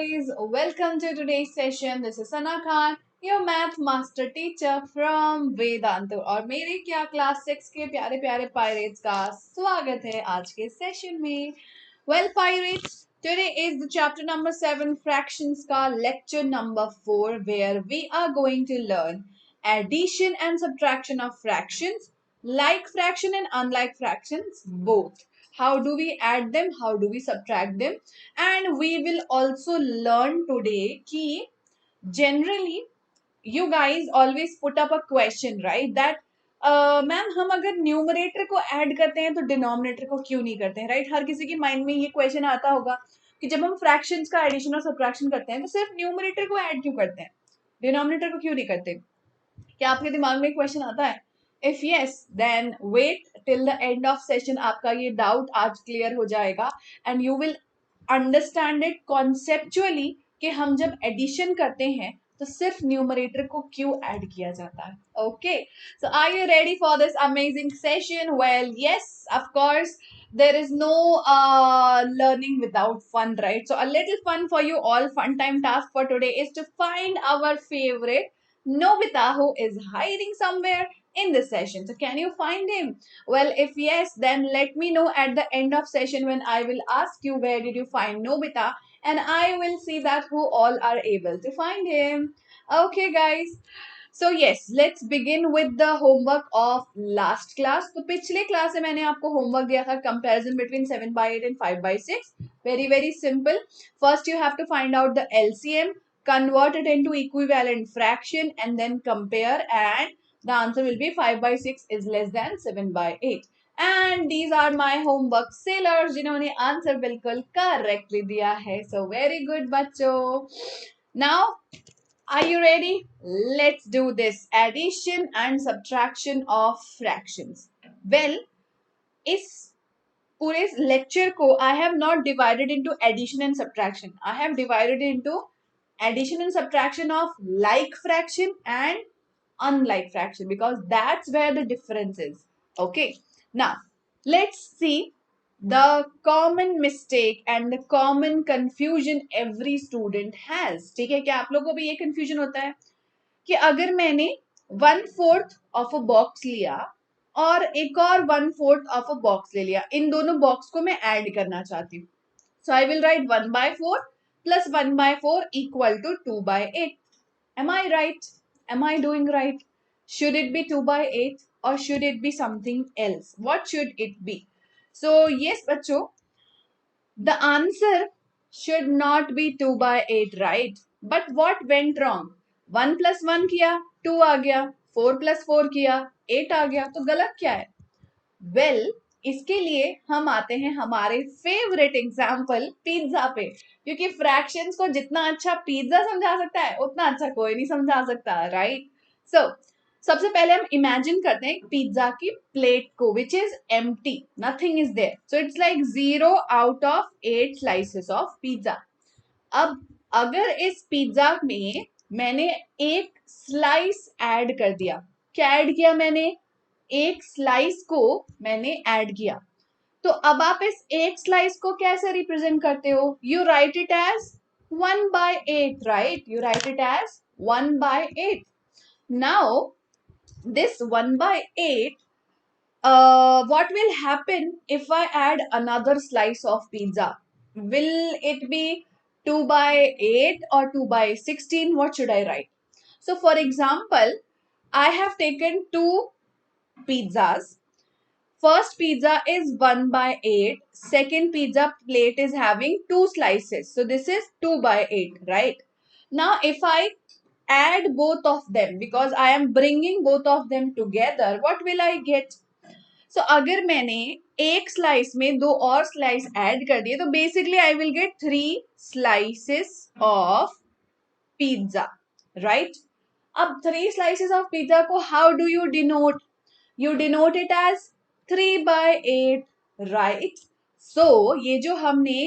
guys, welcome to today's session. This is Sana Khan, your math master teacher from Vedantu और मेरे क्या class 6 के प्यारे प्यारे पायरेट्स का स्वागत है आज के सेशन में. Well pirates, today is the chapter number 7 fractions का lecture number 4 where we are going to learn addition and subtraction of fractions, like fraction and unlike fractions both. How do we add them, how do we subtract them, and we will also learn today ki generally you guys always put up a question, right, that ma'am हम अगर numerator को add करते हैं तो denominator को क्यों नहीं करते हैं, राइट. हर किसी के माइंड में ये क्वेश्चन आता होगा कि जब हम फ्रैक्शंस का एडिशन और सब्ट्रैक्शन करते हैं तो सिर्फ न्यूमरेटर को ऐड क्यों करते हैं, डिनोमिनेटर को क्यों नहीं करते. क्या आपके दिमाग में क्वेश्चन आता है? If yes then wait till the end of session, आपका ये डाउट आज क्लियर हो जाएगा and you will understand it conceptually कि हम जब एडिशन करते हैं तो सिर्फ न्यूमरेटर को क्यों ऐड किया जाता है. Okay, so are you ready for this amazing session? Well yes, of course there is no learning without fun, right? So a little fun for you all. Fun time task for today is to find our favorite Nobita who is hiding somewhere in this session. So can you find him? Well, if yes, then let me know at the end of session when I will ask you where did you find Nobita, and I will see that who all are able to find him. Okay guys, so yes, let's begin with the homework of last class. तो पिछले class में मैंने आपको homework दिया था comparison between 7/8 and 5/6. Very simple. First you have to find out the LCM, convert it into equivalent fraction, and then compare, and the answer will be 5/6 is less than 7/8. And these are my homework sailors जिन्होंने answer बिल्कुल correctly दिया है. So very good बच्चों. Now are you ready? Let's do this addition and subtraction of fractions. Well, इस पूरे lecture को I have not divided into addition and subtraction. I have divided into addition and subtraction of like fraction and unlike fraction because that's where the difference is. Okay, now let's see the common mistake and the common confusion every student has. ठीक है, क्या आप लोगों को भी ये confusion होता है कि अगर मैंने 1/4 of a box लिया और एक और 1/4 of a box ले लिया, इन दोनों बॉक्स को मैं ऐड करना चाहती हूँ. So I will write 1/4 plus 1/4 equal to 2/8. Am I right? Am I doing right? Should it be 2/8 or should it be something else? What should it be? So yes बच्चों, the answer should not be 2/8, right? But what went wrong? 1 plus 1 किया 2 आ गया, 4 plus 4 किया 8 आ गया, तो गलत क्या है? Well, इसके लिए हम आते हैं हमारे फेवरेट एग्जाम्पल पिज्जा पे, क्योंकि फ्रैक्शंस को जितना अच्छा पिज्जा समझा सकता है उतना अच्छा कोई नहीं समझा सकता, राइट. सो सबसे पहले हम इमेजिन करते हैं पिज्जा की प्लेट को which is empty, nothing is there. So it's like 0 out of 8 slices of pizza. अब अगर इस पिज्जा में मैंने एक स्लाइस ऐड कर दिया, क्या ऐड किया मैंने? एक स्लाइस को मैंने ऐड किया, तो अब आप इस एक स्लाइस को कैसे रिप्रेजेंट करते हो? You write it as 1/8, right? You write it as 1/8. Now this 1/8, what will happen if I add another slice of pizza? Will it be 2/8 or 2/16? What should I write? So for example, I have taken two pizzas. First pizza is 1/8. Second pizza plate is having 2 slices. So this is 2/8, right? Now if I add both of them, because I am bringing both of them together, what will I get? So अगर मैंने एक slice में दो और slice add कर दिए तो basically I will get 3 slices of pizza, right? अब 3 slices ऑफ पिज्जा को how do you denote? You denote it as 3/8, right? So ये जो हमने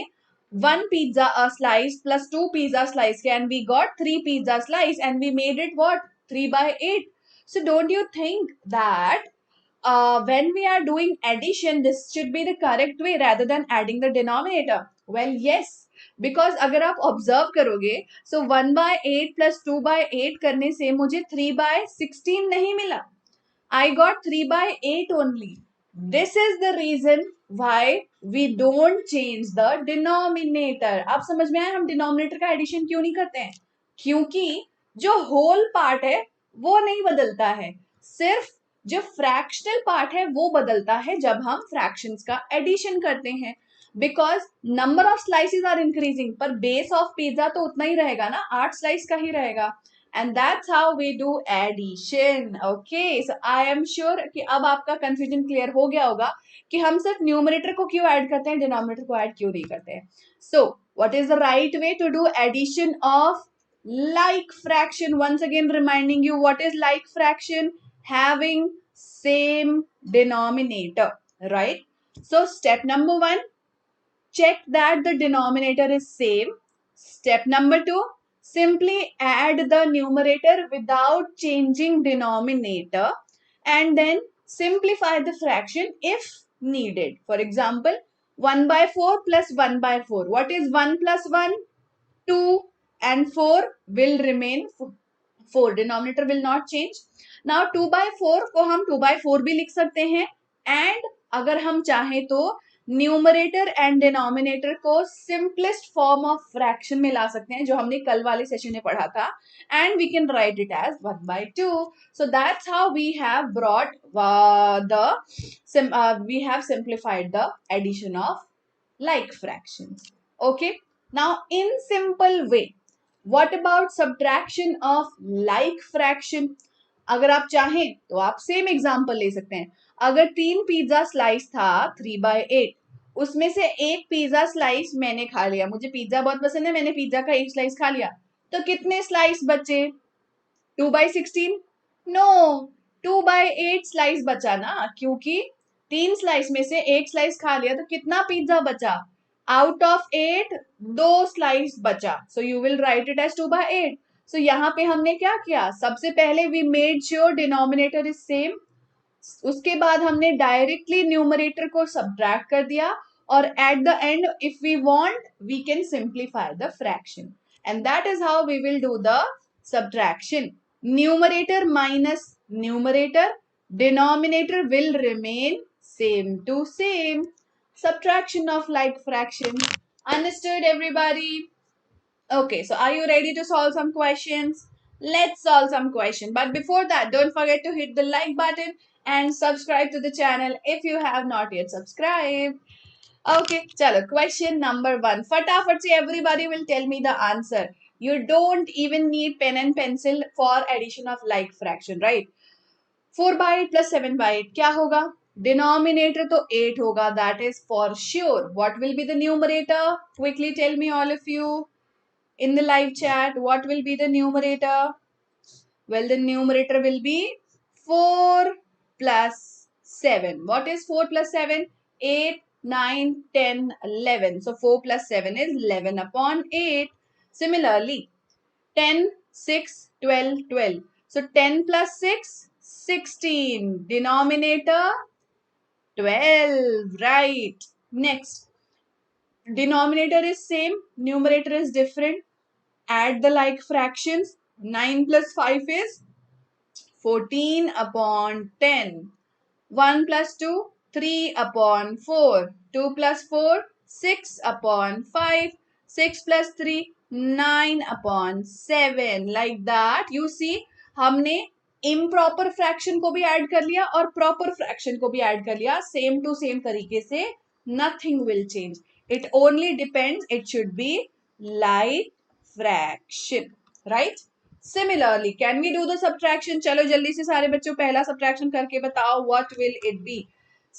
1 pizza a slice plus 2 pizza slice and we got 3 pizza slice and we made it what? 3/8. So don't you think that when we are doing addition, this should be the correct way rather than adding the denominator? Well, yes, because अगर आप observe करोगे सो 1/8 plus 2/8 करने से मुझे 3/16 नहीं मिला. I got 3/8 only. This is the reason why we don't change the denominator. अब समझ में आया हम डिनोमिनेटर का एडिशन क्यों नहीं करते हैं? क्योंकि जो होल पार्ट है वो नहीं बदलता है, सिर्फ जो फ्रैक्शनल पार्ट है वो बदलता है जब हम फ्रैक्शंस का एडिशन करते हैं. Because number of slices are increasing, पर बेस ऑफ पिज्जा तो उतना ही रहेगा ना, 8 स्लाइस का ही रहेगा. And that's how we do addition. Okay, so I am sure कि अब आपका confusion clear हो गया होगा कि हम सिर्फ न्यूमरेटर को क्यों ऐड करते हैं, डिनोमिनेटर को ऐड क्यों नहीं करते हैं. So what is the right way to do addition of like fraction? Once again reminding you, what is like fraction? Having same denominator, right? So step number 1, check that the denominator is same. Step number 2, simply add the numerator without changing denominator and then simplify the fraction if needed. For example, 1/4 plus 1/4. What is 1 plus 1? 2, and 4 will remain 4. Denominator will not change. Now 2/4 को हम 2/4 भी लिख सकते हैं, and अगर हम चाहें तो न्यूमरेटर एंड डिनोमिनेटर को सिंपलेस्ट फॉर्म ऑफ फ्रैक्शन में ला सकते हैं, जो हमने कल वाले सेशन में पढ़ा था, and we can write it as 1/2. So that's how we have brought we have simplified the addition of like fractions. Okay, now in simple way, what about subtraction of like fraction? अगर आप चाहें तो आप same example ले सकते हैं. अगर 3 pizza slice था 3/8, उसमें से एक पिज्जा स्लाइस मैंने खा लिया, मुझे पिज्जा बहुत पसंद है, मैंने पिज्जा का एक स्लाइस खा लिया, तो कितने स्लाइस बचे? 2/16? नो, 2/8 स्लाइस बचा ना, क्योंकि 3 स्लाइस में से एक स्लाइस खा लिया, तो कितना पिज्जा बचा? आउट ऑफ 8 2 स्लाइस बचा, so you will write it as 2/8. So यहाँ पे हमने क्या किया? सबसे पहले we made sure denominator is same, उसके बाद हमने डायरेक्टली न्यूमरेटर को सब्ट्रैक्ट कर दिया, और at the end if we want we can simplify the fraction, and that is how we will do the subtraction. Numerator minus numerator, denominator will remain same to same. Subtraction of like fraction. Understood everybody? Okay, so are you ready to solve some questions? Let's solve some questions. But before that, don't forget to hit the like button and subscribe to the channel if you have not yet subscribed. Okay, chalo, question number 1. Fatafat se everybody will tell me the answer. You don't even need pen and pencil for addition of like fraction, right? 4/8 plus 7/8 क्या होगा? Denominator तो 8 होगा, that is for sure. What will be the numerator? Quickly tell me all of you in the live chat, what will be the numerator? Well, the numerator will be 4 plus 7. What is 4 plus 7? 8, 9, 10, 11. So 4 plus 7 is 11 upon 8. Similarly, 10, 6, 12, 12. So 10 plus 6, 16. Denominator 12. Right. Next. Denominator is same, numerator is different. Add the like fractions. 9 plus 5 is 14 upon 10. 1 plus 2, 3 upon 4. 2 plus 4, 6 upon 5. 6 plus 3, 9 upon 7. Like that. You see, हमने improper fraction को भी add कर लिया और proper fraction को भी add कर लिया. Same to same तरीके से. Nothing will change. It only depends. It should be like fraction, right? Similarly, can we do the subtraction? चलो जल्दी से सारे बच्चों पहला subtraction करके बताओ. What will it be?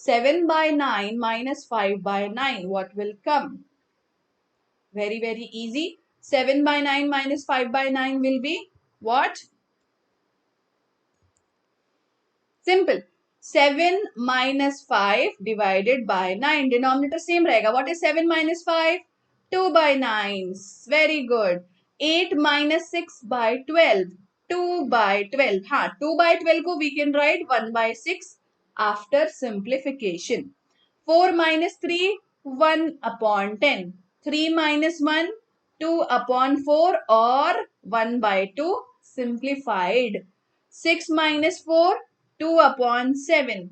7/9 minus 5/9. What will come? Very, very easy. 7/9 minus 5/9 will be what? Simple. 7 minus 5 divided by 9. Denominator same रहेगा. What is 7 minus 5? 2/9. Very good. 8 minus 6 by 12. 2/12. हाँ, 2/12 को we can write 1/6 after simplification. 4 minus 3, 1 upon 10. 3 minus 1, 2 upon 4 or 1 by 2 simplified. 6 minus 4, 2 upon 7.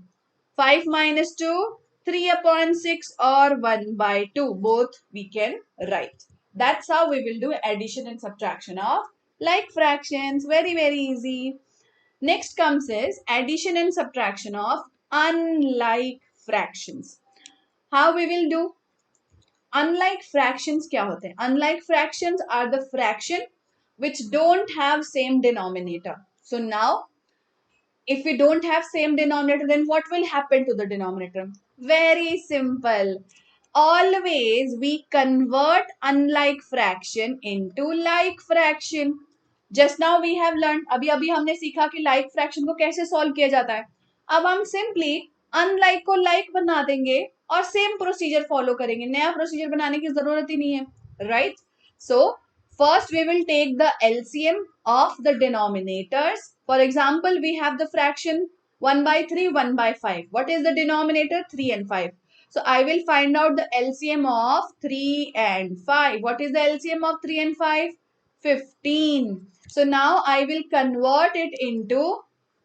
5 minus 2, 3 upon 6 or 1 by 2. Both we can write. That's how we will do addition and subtraction of like fractions. Very, very easy. Next comes is addition and subtraction of unlike fractions. How we will do? Unlike fractions क्या होते हैं? Unlike fractions are the fraction which don't have same denominator. So now if we don't have same denominator, then what will happen to the denominator? Very simple. Always we convert unlike fraction into like fraction. Just now we have learned, अभी अभी हमने सीखा कि like fraction को कैसे solve किया जाता है. अब हम simply unlike को like बना देंगे और same procedure follow करेंगे. नया procedure बनाने की जरूरत ही नहीं है, right? So first we will take the LCM of the denominators. For example, we have the fraction 1 by 3, 1 by 5. What is the denominator? 3 and 5. So I will find out the LCM of 3 and 5. What is the LCM of 3 and 5? 15. So now I will convert it into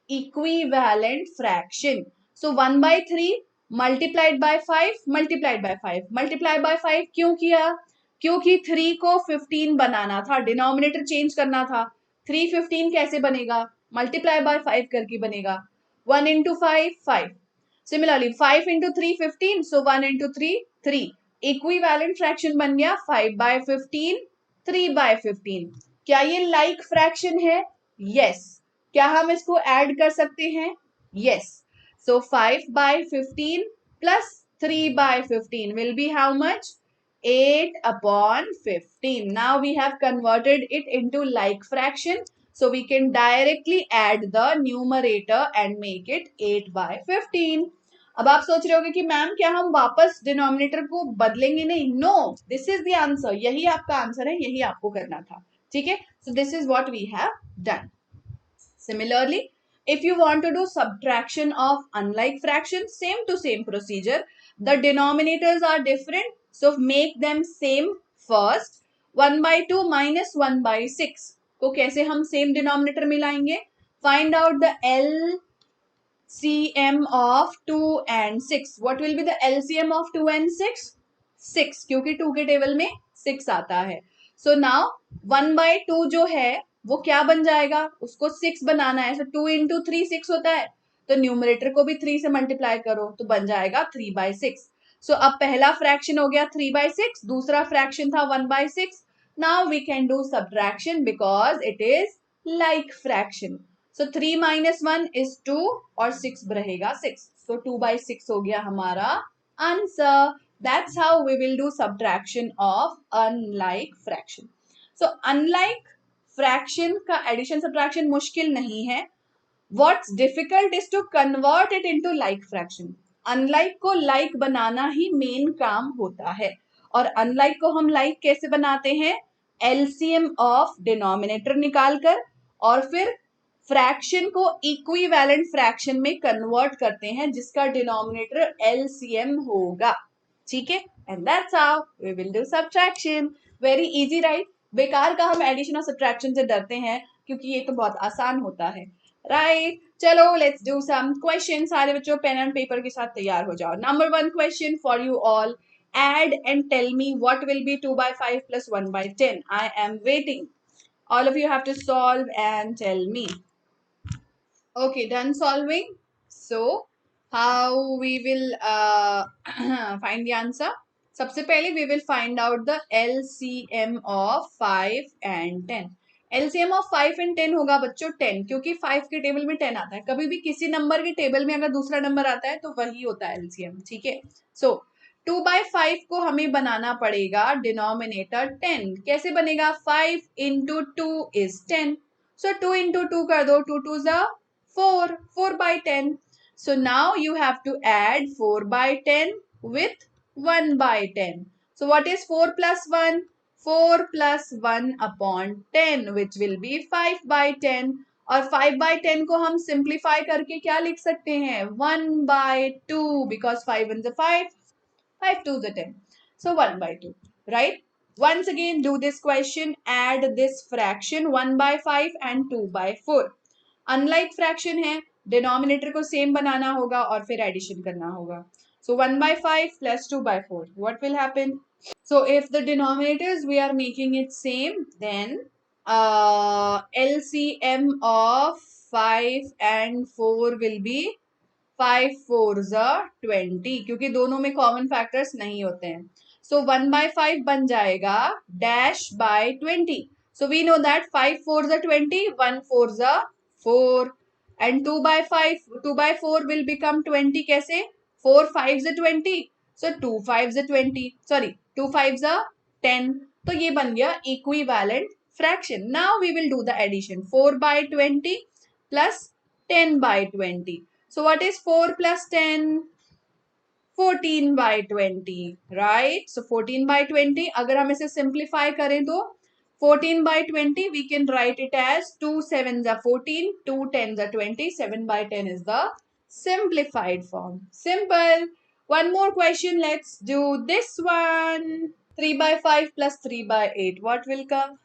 equivalent fraction. So 1 by 3 multiplied by 5 multiplied by 5. Multiply by 5 क्यों किया? क्योंकि 3 को 15 बनाना था, denominator change करना था. 3 15 कैसे बनेगा? Multiply by 5 करके बनेगा. 1 into 5 5. Similarly 5 into 3 15. So 1 into 3 3. Equivalent fraction बन गया 5 by 15 3 by 15. क्या ये लाइक फ्रैक्शन है? यस. क्या हम इसको ऐड कर सकते हैं? Yes. So 5 by 15 plus 3 by 15 will be how much? 8 upon 15. Now we have converted it into like fraction. So we can directly add the numerator and make it 8 by 15. अब आप सोच रहे होंगे कि मैम क्या हम वापस डिनोमिनेटर को बदलेंगे? नहीं. No, this is the answer. यही आपका आंसर है, यही आपको करना था. ठीक है. So this is what we have done. Similarly, if you want to do subtraction of unlike fractions, same to same procedure. The denominators are different, so make them same first. 1 by 2 minus 1 by 6 को कैसे हम same denominator में लाएंगे? Find out the LCM of 2 and 6. What will be the LCM of 2 and 6? 6, क्योंकि 2 के table में 6 आता है. So now 1 by 2 जो है वो क्या बन जाएगा? उसको 6 बनाना है. So 2 into 3 6 होता है. तो न्यूमरेटर को भी 3 से मल्टीप्लाई करो तो बन जाएगा 3 by 6. So अब पहला फ्रैक्शन हो गया 3 by 6, दूसरा फ्रैक्शन था 1 by 6. Now we can do subtraction because it is like fraction. So 3 minus 1 is 2 और 6 रहेगा 6. So 2 by 6 हो गया हमारा answer. That's how we will do subtraction of unlike fraction. So unlike fraction का addition subtraction मुश्किल नहीं है. What's difficult is to convert it into like fraction. Unlike को लाइक बनाना ही मेन काम होता है. और अनलाइक को हम लाइक कैसे बनाते हैं? एलसीएम ऑफ डिनोमिनेटर निकालकर और फिर फ्रैक्शन को इक्विवेलेंट फ्रैक्शन में कन्वर्ट करते हैं जिसका डिनोमिनेटर एलसीएम होगा. ठीक है. And that's how we will do subtraction. Very easy right. बेकार का हम एडिशन और सब्ट्रैक्शन से डरते हैं क्योंकि ये तो बहुत आसान होता है. राइट. चलो लेट्स डू सम क्वेश्चन. सारे बच्चों पेन एंड पेपर के साथ तैयार हो जाओ. Number 1 question for you all. Add and tell me what will be 2 by 5 plus 1 by 10. I am waiting. All of you have to solve and tell me. Okay, done solving. So how we will find the answer? सबसे पहले we will find out the LCM of 5 and 10. LCM of 5 and 10 होगा बच्चों 10, क्योंकि 5 के table में 10 आता है. कभी भी किसी नंबर के टेबल में अगर दूसरा नंबर आता है तो वही होता है LCM. ठीक है. So 2 by 5 को हमें बनाना पड़ेगा डिनोमिनेटर 10. कैसे बनेगा? 5 into 2 is 10. So 2 into 2 कर दो. 2 2 is 4. 4 by 10. So now you have to add 4 by 10 with 1 by 10. So what is 4 plus 1? 4 plus 1 upon 10, which will be 5 by 10. और 5 by 10 को हम सिंप्लीफाई करके क्या लिख सकते हैं? 1 by 2, because 5 1 is 5, 5 2 is 10. So 1 by 2. right? Once again, do this question, add this fraction 1/5 and 2/4. Unlike fraction है, denominator को सेम बनाना होगा और फिर एडिशन करना होगा. So 1/5 plus 2/4. What will happen? So if the denominators we are making it same, then LCM of 5 and 4 will be 5 4s are 20, क्योंकि दोनों में कॉमन फैक्टर्स नहीं होते हैं. So 1/5 बन जाएगा dash by 20. So we know that 5 4s are 20, 1 4s are 4, and 2/4 will become 20. कैसे? 4 5s are 20, so 2 5s are 20, sorry 2 5s are 10. तो ये बन गया equivalent fraction. Now we will do the addition. 4/20 plus 10/20. So what is 4 plus 10? 14/20, right? So 14/20, अगर हम इसे simplify करें तो 14/20 we can write it as 2 7s are 14, 2 10s are 20, 7/10 is the simplified form. Simple. One more question, let's do this one. 3/5 plus 3/8, what will come?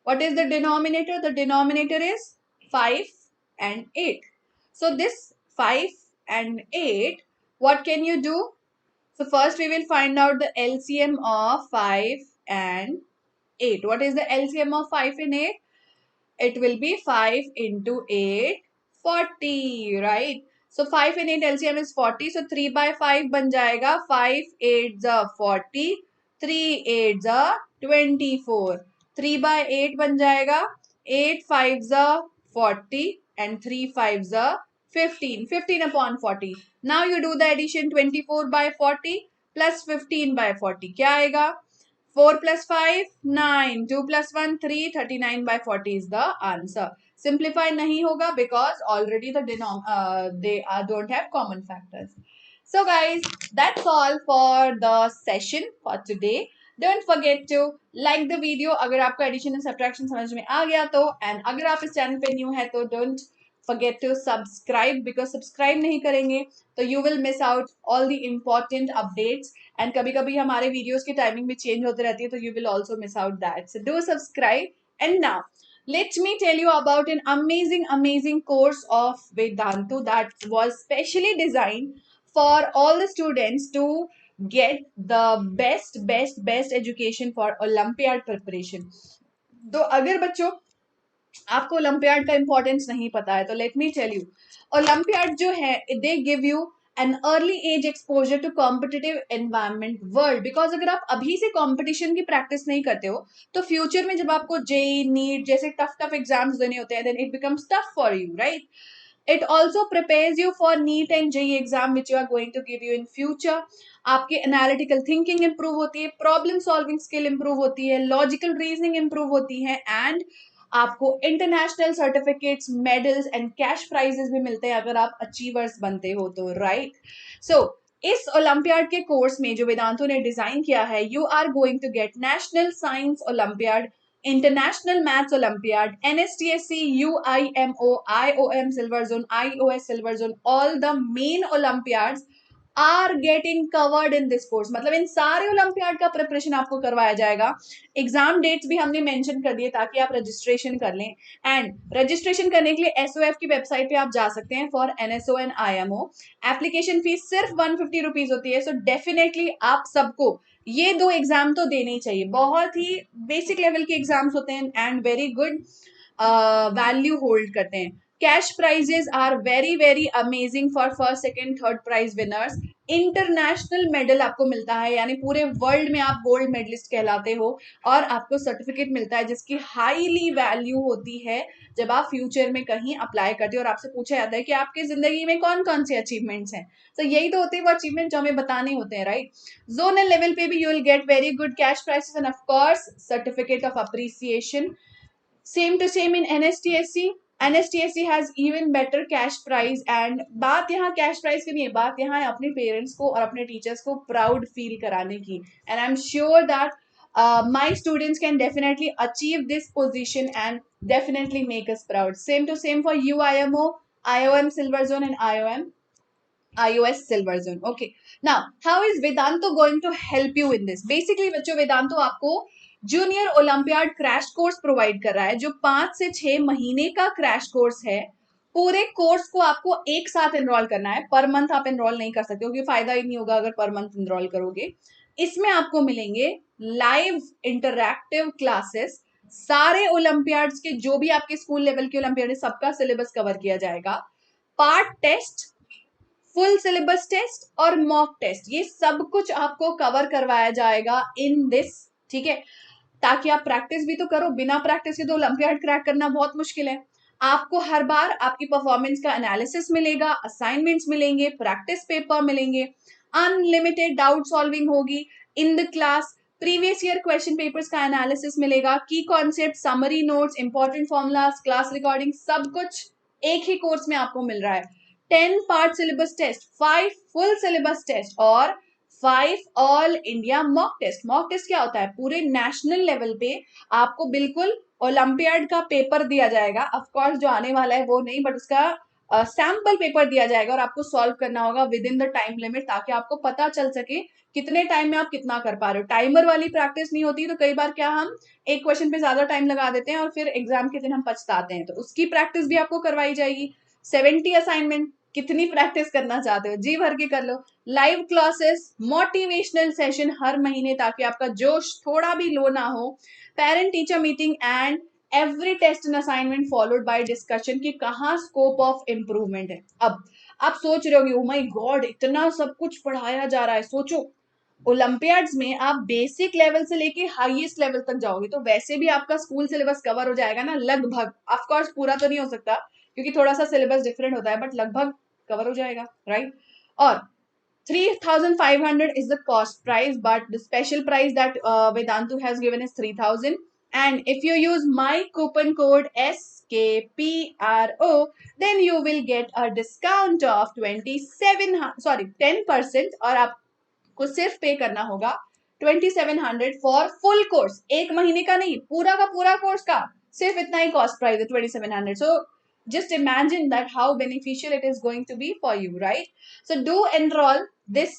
What is the denominator? The denominator is 5 and 8. So this 5 and 8, what can you do? So first we will find out the LCM of 5 and 8. What is the LCM of 5 and 8? It will be 5 into 8, 40, right? So 5 and 8 LCM is 40. So 3/5 बन जाएगा 5 8s are 40, 3 8s are 24. 3/8 बन जाएगा 8 5s are 40 and 3 5s are 15. 15 upon 40. Now you do the addition. 24/40 plus 15/40. क्या आएगा? 4 plus 5, 9. 2 plus 1, 3. 39/40 is the answer. Simplify nahi hoga because already they don't have common factors. So guys, that's all for the session for today. Don't forget to like the video अगर आपको addition and subtraction समझ में आ गया तो, and अगर आप इस channel पे new है तो don't forget to subscribe, because subscribe नहीं करेंगे तो you will miss out all the important updates, and कभी कभी हमारे videos की timing भी change होते रहती है तो you will also miss out that. So do subscribe. And now let me tell you about an amazing course of Vedantu that was specially designed for all the students to get the best education for Olympiad preparation. तो अगर बच्चों आपको olympiad का importance नहीं पता है तो let me tell you, olympiad जो है they give you an early age exposure to competitive environment world. Because अगर आप अभी से कंपटीशन की प्रैक्टिस नहीं करते हो तो फ्यूचर में जब आपको जेई नीट जैसे टफ एग्जाम्स देने होते हैं then it becomes tough for you, right? It also prepares you for NEET and JEE exam which you are going to give you in future. आपकी एनालिटिकल थिंकिंग इंप्रूव होती है, problem solving skill improve होती है, logical reasoning improve होती है, and आपको international certificates medals and cash prices भी मिलते हैं अगर आप अचीवर्स बनते हो तो, राइट? सो इस ओलंपियाड के कोर्स में जो वेदांतु ने डिजाइन किया है, you are going to get national science olympiad, International Maths Olympiad, NSTSC, UIMO, IOM Silver Zone, IOS Silver Zone, all the main Olympiads are getting covered in this course. मतलब इन सारे olympiad का preparation आपको करवाया जाएगा. Exam dates भी हमने mention कर दिए ताकि आप रजिस्ट्रेशन कर लें, एंड रजिस्ट्रेशन करने के लिए एसओएफ की वेबसाइट पे आप जा सकते हैं for NSO and IMO. Application fees सिर्फ 150 रुपीज होती है. सो डेफिनेटली आप सबको ये दो एग्जाम तो देने ही चाहिए. बहुत ही बेसिक लेवल के एग्जाम्स होते हैं and very good value hold करते हैं. Cash prizes are very amazing for first second third prize winners. International medal आपको मिलता है, यानी पूरे वर्ल्ड में आप गोल्ड मेडलिस्ट कहलाते हो, और आपको सर्टिफिकेट मिलता है जिसकी हाईली वैल्यू होती है जब आप फ्यूचर में कहीं अप्लाई करते हो और आपसे पूछा जाता है कि आपकी जिंदगी में कौन कौन से अचीवमेंट्स हैं. तो यही तो होते हैं वो अचीवमेंट जो हमें बताने होते हैं, राइट? जोनल लेवल पे भी you will get very good cash prices and of course certificate of appreciation. Same to same in NSTSC. NSTSC has even better cash prize, and बात यहाँ कैश प्राइज की नहीं है, बात यहाँ है अपने पेरेंट्स को और अपने टीचर्स को प्राउड फील कराने की. And I am sure that my students can definitely achieve this position and definitely make us proud. Same to same for UIMO, IOM Silver Zone and IOM. iOS Silver Zone. Okay. Now, how is Vedantu going to help you in this? Basically, बच्चों Vedantu आपको junior olympiad crash course provide कर रहा है, जो 5 से 6 महीने का crash course है. पूरे कोर्स को आपको एक साथ एनरोल करना है. पर मंथ आप एनरोल नहीं कर सकते हो, क्योंकि फायदा ही नहीं होगा अगर पर मंथ एनरोल करोगे. इसमें आपको मिलेंगे लाइव इंटरैक्टिव क्लासेस. सारे ओलंपियाड्स के जो भी आपके स्कूल लेवल के ओलंपियाड है, सबका सिलेबस कवर किया जाएगा. Part test, full syllabus test और मॉक टेस्ट, ये सब कुछ आपको कवर करवाया जाएगा इन दिस. ठीक है, ताकि आप प्रैक्टिस भी तो करो. बिना प्रैक्टिस के तो ओलंपियाड क्रैक करना बहुत मुश्किल है. आपको हर बार आपकी परफॉर्मेंस का एनालिसिस मिलेगा, असाइनमेंट्स मिलेंगे, प्रैक्टिस पेपर मिलेंगे, अनलिमिटेड डाउट सॉल्विंग होगी in the class, previous year question papers का एनालिसिस मिलेगा, की concept, summary notes, important formulas, class recording, सब कुछ एक ही कोर्स में आपको मिल रहा है. 10 part syllabus test, 5 full syllabus test और 5 all India mock test. Mock test क्या होता है? पूरे नेशनल लेवल पे आपको बिल्कुल ओलंपियाड का पेपर दिया जाएगा. ऑफ कोर्स जो आने वाला है वो नहीं, बट उसका सैंपल पेपर दिया जाएगा और आपको सॉल्व करना होगा with in the time limit, ताकि आपको पता चल सके कितने टाइम में आप कितना कर पा रहे हो. टाइमर वाली प्रैक्टिस नहीं होती, तो कई बार क्या हम एक क्वेश्चन पे ज्यादा टाइम लगा देते हैं और फिर एग्जाम के दिन हम पछताते हैं. तो उसकी प्रैक्टिस भी आपको करवाई जाएगी. 70 असाइनमेंट, कितनी प्रैक्टिस करना चाहते हो जी भर के कर लो. लाइव क्लासेस, मोटिवेशनल सेशन हर महीने, ताकि आपका जोश थोड़ा भी लो ना हो. Parent teacher meeting and every test and assignment followed by discussion कि कहाँ स्कोप ऑफ इम्प्रूवमेंट है. अब आप सोच रहे होगे, ओ माय गॉड, इतना सब कुछ पढ़ाया जा रहा है. सोचो, ओलंपियाड्स में आप बेसिक लेवल से लेके हाईएस्ट लेवल तक जाओगे, तो वैसे भी आपका स्कूल सिलेबस कवर हो जाएगा ना, लगभग. ऑफ कोर्स पूरा तो नहीं हो सकता, क्योंकि थोड़ा सा सिलेबस डिफरेंट होता है, बट लगभग कवर हो जाएगा, राइट. और 3,500 is the cost price, but the special price that Vedantu has given is 3,000. And if you use my coupon code SKPRO, then you will get a discount of 10%. और आपको सिर्फ पे करना होगा 2,700 फॉर फुल कोर्स. एक महीने का नहीं, पूरा का पूरा कोर्स का सिर्फ इतना ही कॉस्ट प्राइस है, 2,700. सो just imagine that how beneficial it is going to be for you, right? So do enroll this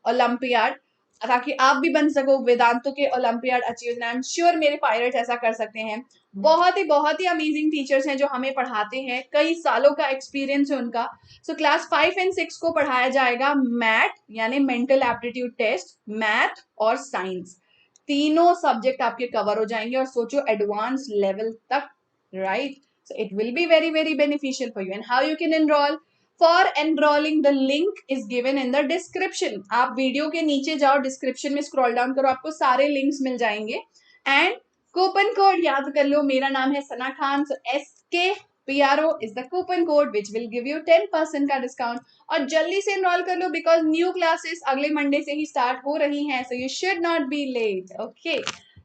Olympiad, ताकि आप भी बन सको वेदांतु के olympiad achievers. I am sure मेरे पायलट्स ऐसा कर सकते हैं. बहुत ही अमेजिंग टीचर्स हैं जो हमें पढ़ाते हैं, कई सालों का एक्सपीरियंस है उनका. सो क्लास 5 एंड 6 को पढ़ाया जाएगा मैथ, यानी मेंटल एप्टीट्यूड टेस्ट, मैथ और साइंस. तीनों सब्जेक्ट आपके कवर हो जाएंगे, और सोचो एडवांस लेवल तक, right. So it will be very beneficial for you. And how you can enroll? For enrolling, the link is given in the description. आप video के नीचे जाओ, डिस्क्रिप्शन में स्क्रॉल डाउन करो, आपको सारे लिंक्स मिल जाएंगे. एंड कूपन कोड याद कर लो, मेरा नाम है सना खान. सो SKPRO is the coupon code which will give you 10% का डिस्काउंट. और जल्दी से एनरोल कर लो, बिकॉज न्यू क्लासेस अगले मंडे से ही स्टार्ट हो रही हैं. So you should not be late. Okay,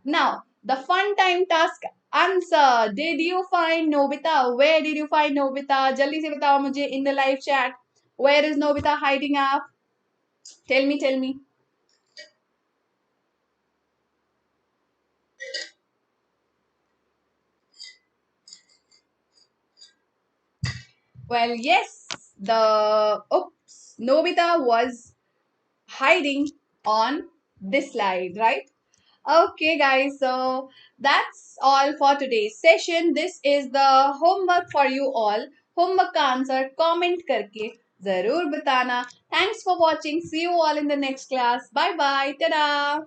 now the fun time task answer. Did you find Nobita? Where did you find Nobita? जल्दी से बताओ मुझे in the live chat. Where is Nobita hiding up? Tell me. Well, yes, Nobita was hiding on this slide, right? Okay, guys, so that's all for today's session. This is the homework for you all. Homework का answer comment करके जरूर बताना. Thanks for watching. See you all in the next class. Bye bye. Ta-da.